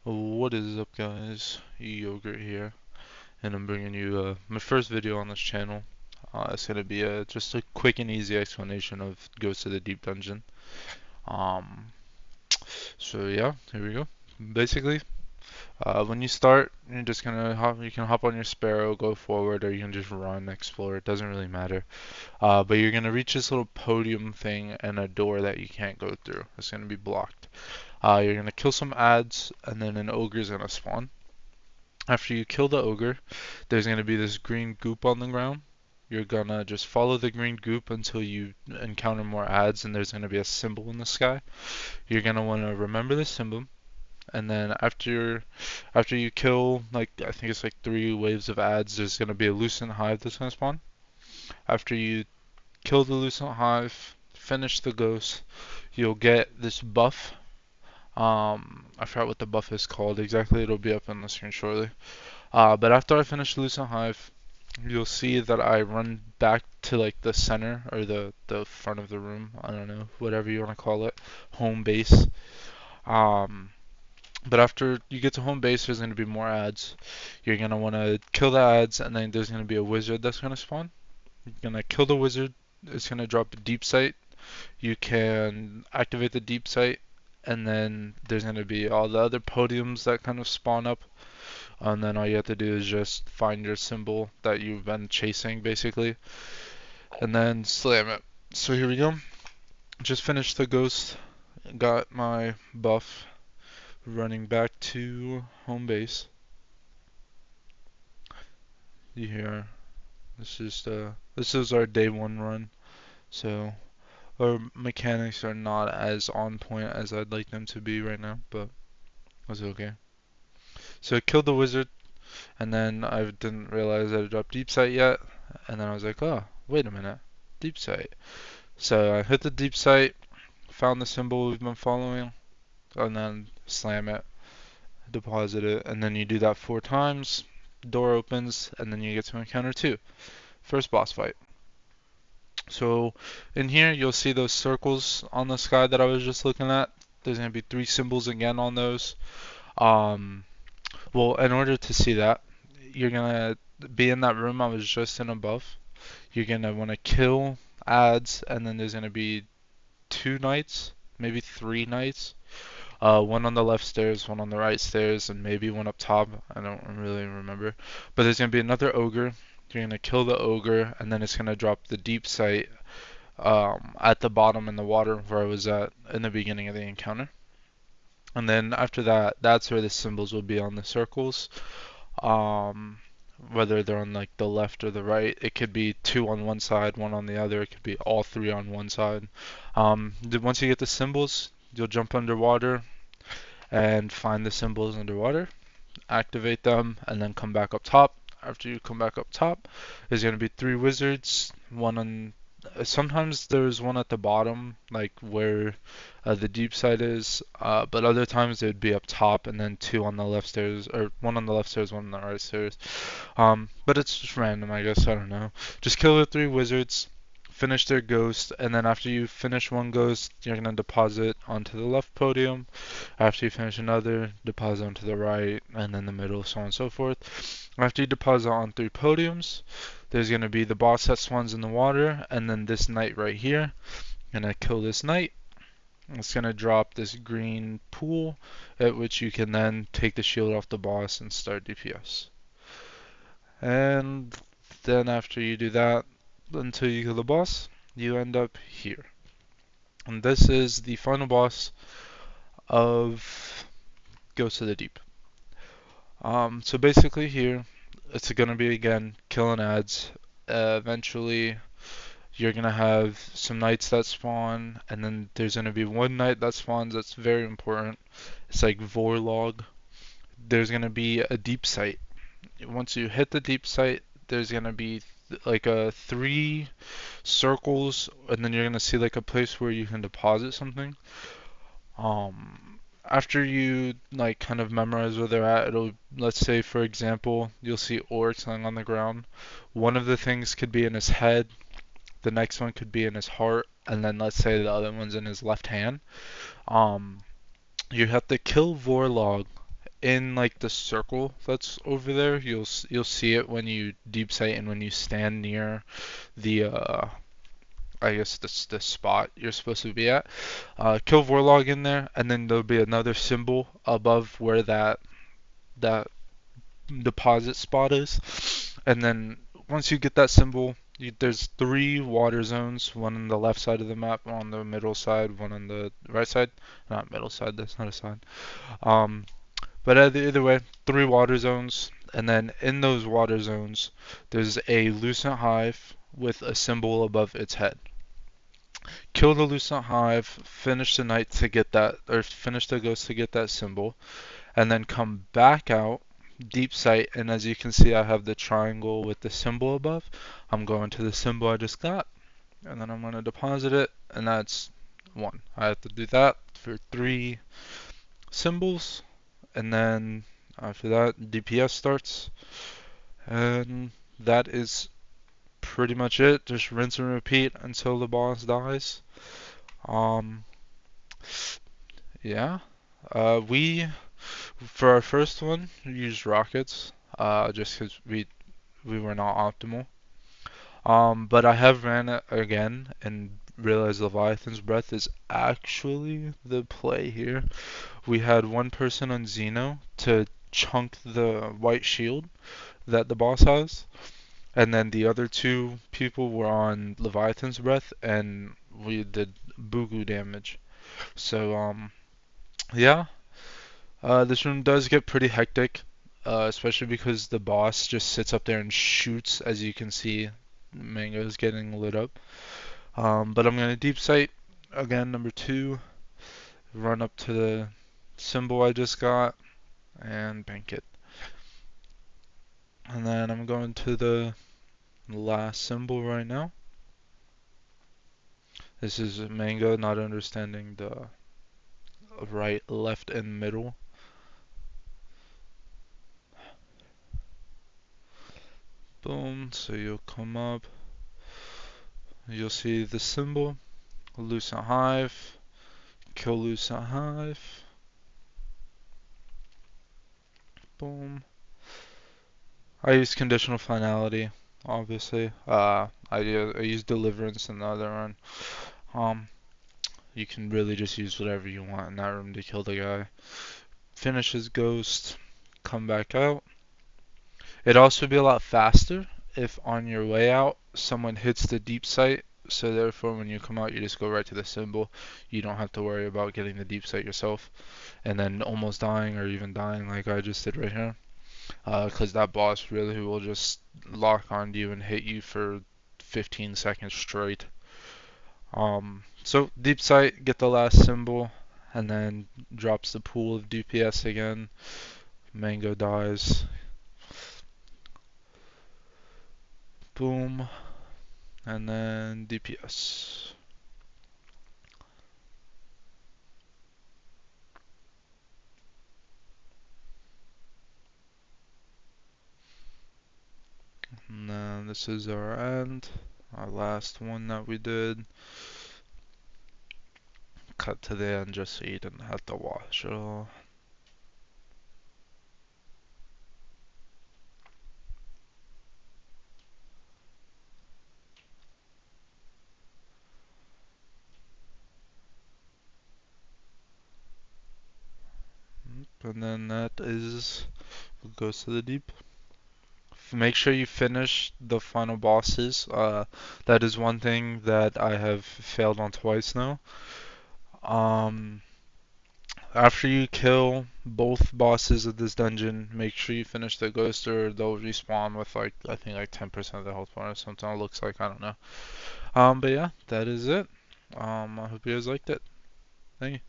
What is up, guys? Yogurt here, and I'm bringing you my first video on this channel. It's gonna be just a quick and easy explanation of Ghost of the Deep Dungeon. Um, so yeah, here we go. Basically, when you start, you're just gonna hop. You can hop on your Sparrow, go forward, or you can just run, explore. It doesn't really matter. But you're gonna reach this little podium thing and a door that you can't go through. It's gonna be blocked. You're gonna kill some ads, and then an ogre is gonna spawn. After you kill the ogre, there's going to be this green goop on the ground. You're gonna just follow the green goop until you encounter more ads, and there's gonna be a symbol in the sky. You're gonna want to remember the symbol, and then after you kill, like, I think it's like 3 waves of ads, there's gonna be a lucent hive that's gonna spawn. After you kill the lucent hive, finish the ghost, you'll get this buff. I forgot what the buff is called exactly. It'll be up on the screen shortly. But after I finish the lucent hive, you'll see that I run back to like the center or the front of the room. I don't know, whatever you want to call it, home base. Um, but after you get to home base, there's going to be more ads. You're going to want to kill the ads, and then there's going to be a wizard that's going to spawn. You're going to kill the wizard. It's going to drop a deep sight. You can activate the deep sight, and then there's going to be all the other podiums that kind of spawn up, and then all you have to do is just find your symbol that you've been chasing basically, and then slam it. So here we go. Just finished the ghost, got my buff, running back to home base. You hear this is our day one run, so our mechanics are not as on point as I'd like them to be right now, but that's okay. So I killed the wizard, and then I didn't realize that I dropped deep sight yet, and then I was like, oh, wait a minute, deep sight. So I hit the deep sight, found the symbol we've been following, and then slam it, deposit it, and then you do that 4 times, door opens, and then you get to encounter 2. First boss fight. So in here you'll see those circles on the sky that I was just looking at. There's going to be 3 symbols again on those. Um, well, in order to see that, you're going to be in that room I was just in above. You're going to want to kill ads, and then there's going to be 2 knights, maybe 3 knights. One on the left stairs, one on the right stairs, and maybe one up top. I don't really remember. But there's gonna be another ogre. You're gonna kill the ogre, and then it's gonna drop the deep sight at the bottom in the water where I was at in the beginning of the encounter. And then after that, that's where the symbols will be on the circles. Um, Whether they're on like the left or the right. It could be 2 on one side, 1 on the other. It could be all 3 on one side. Once you get the symbols, you'll jump underwater and find the symbols underwater, activate them, and then come back up top. After you come back up top, there's going to be 3 wizards. One on Sometimes there's one at the bottom, like where the deep side is, but other times it would be up top, and then 2 on the left stairs, or 1 on the left stairs, 1 on the right stairs. But it's just random, I guess. I don't know. Just kill the 3 wizards, finish their ghost, and then after you finish one ghost, you're gonna deposit onto the left podium. After you finish another, deposit onto the right, and then the middle, so on and so forth. After you deposit on 3 podiums, there's gonna be the boss that spawns in the water, and then this knight right here. Gonna kill this knight. It's gonna drop this green pool, at which you can then take the shield off the boss and start DPS. And then after you do that, until you kill the boss, you end up here. And this is the final boss of Ghost of the Deep. So basically here, it's gonna be again killing ads. Eventually, you're gonna have some knights that spawn, and then there's gonna be one knight that spawns that's very important. It's like Vorlog. There's gonna be a deep sight. Once you hit the deep sight, there's gonna be like a 3 circles, and then you're gonna see like a place where you can deposit something. After you like kind of memorize where they're at, it'll, let's say for example, you'll see Oryx lying on the ground. One of the things could be in his head, the next one could be in his heart, and then let's say the other one's in his left hand. Um, you have to kill Vorlog in like the circle that's over there. You'll see it when you deep sight and when you stand near the I guess the spot you're supposed to be at. Kill Vorlog in there, and then there'll be another symbol above where that deposit spot is. And then once you get that symbol, there's three water zones, one on the left side of the map, one on the middle side, one on the right side. Not middle side, that's not a side. Um, but either way, three water zones. And then in those water zones, there's a Lucent Hive with a symbol above its head. Kill the Lucent Hive, finish the night to get that, or finish the ghost to get that symbol, and then come back out, deep sight, and as you can see, I have the triangle with the symbol above. I'm going to the symbol I just got, and then I'm going to deposit it, and that's one. I have to do that for three symbols, and then after that, DPS starts, and that is pretty much it. Just rinse and repeat until the boss dies. Um, yeah. We For our first one, we used rockets, just because we were not optimal. But I have ran it again and realized Leviathan's Breath is actually the play here. We had one person on Xeno to chunk the white shield that the boss has, and then the other two people were on Leviathan's Breath, and we did buku damage. So, yeah. This room does get pretty hectic, especially because the boss just sits up there and shoots. As you can see, Mango is getting lit up. But I'm gonna deep sight again, number two, run up to the symbol I just got, and bank it. And then I'm going to the last symbol right now. This is Mango not understanding the right, left, and middle. Boom, so you'll come up, you'll see the symbol, Lucent Hive, kill Lucent Hive, boom. I use conditional finality, obviously. I use deliverance in the other one. Um, you can really just use whatever you want in that room to kill the guy. Finish his ghost, come back out. It'd also be a lot faster if on your way out someone hits the deep sight. So therefore, when you come out, you just go right to the symbol. You don't have to worry about getting the deep sight yourself, and then almost dying or even dying like I just did right here. Because that boss really will just lock onto you and hit you for 15 seconds straight. So deep sight, get the last symbol, and then drops the pool of DPS again. Mango dies. Boom. And then DPS. And then this is our end. Our last one that we did. Cut to the end just so you didn't have to watch it all. And then that is goes to the deep. Make sure you finish the final bosses. That is one thing that I have failed on twice now. Um, After you kill both bosses of this dungeon, make sure you finish the ghost or they'll respawn with like I think like 10% of the health bar or something it looks like, I don't know. But yeah, that is it. I hope you guys liked it. Thank you.